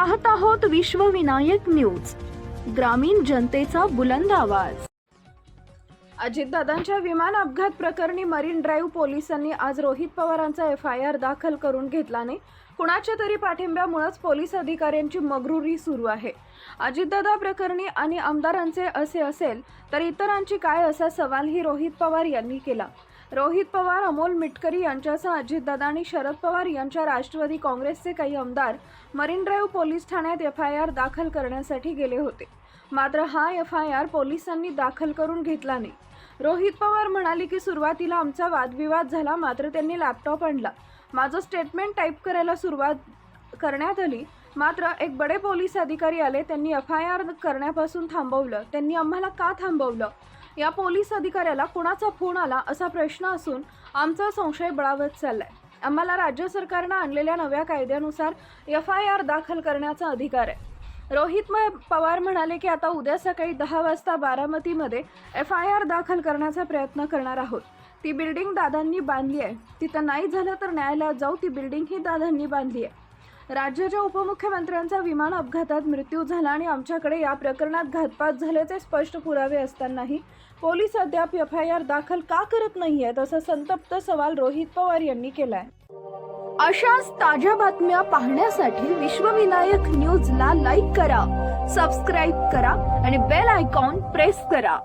पाहत आहोत विश्वविनायक न्यूज, ग्रामीण जनतेचा बुलंद आवाज। अजितदादांच्या विमान अपघात प्रकरणी मरीन ड्राईव्ह पोलिसांनी आज रोहित पवारांचा FIR दाखल करून घेतल्याने कुणाच्या तरी पाठिंब्यामुळेच पोलीस अधिकाऱ्यांची मगरुरी सुरू आहे। अजितदादा प्रकरणी आणि आमदारांचे असे असेल तर इतरांची काय, असा सवालही रोहित पवार यांनी केला। रोहित पवार, अमोल मिटकरी यांच्यासह अजितदादा आणि शरद पवार यांच्या राष्ट्रवादी काँग्रेसचे काही आमदार मरीन ड्राईव्ह पोलीस ठाण्यात FIR दाखल करण्यासाठी गेले होते, मात्र हा FIR पोलिसांनी दाखल करून घेतला नाही। रोहित पवार म्हणाले की सुरुवातीला आमचा वादविवाद झाला, मात्र त्यांनी लॅपटॉप आणला, माझं स्टेटमेंट टाईप करायला सुरुवात करण्यात आली, मात्र एक बडे पोलीस अधिकारी आले, त्यांनी FIR करण्यापासून थांबवलं। त्यांनी आम्हाला का थांबवलं? या पोलीस अधिकाऱ्याला कोणाचा फोन आला असा प्रश्न असून आमचा संशय बळावत चाललाय। आम्हाला राज्य सरकारने आणलेल्या नव्या कायद्यानुसार FIR दाखल करण्याचा अधिकार आहे। रोहित पवार म्हणाले की आता उद्या सकाळी 10 वाजता बारामतीमध्ये FIR दाखल करण्याचा प्रयत्न करणार आहोत। ती बिल्डिंग दादांनी बांधली आहे, तिथं नाही झालं तर न्यायालयात जाऊ, ती बिल्डिंग ही दादांनी बांधली आहे। राज्याच्या उपमुख्यमंत्र्यांचा विमान अपघातात मृत्यू झाला आणि आमच्याकडे या प्रकरणात घातपात झाल्याचे स्पष्ट पुरावे असतानाही पोलीस अद्याप FIR दाखल का करत नाहीयेत, असा संतप्त सवाल रोहित पवार यांनी केलाय। अशाच ताज्या बातम्या पाहण्यासाठी विश्वविनायक न्यूजला लाईक करा, सबस्क्राईब करा आणि बेल आयकॉन प्रेस करा।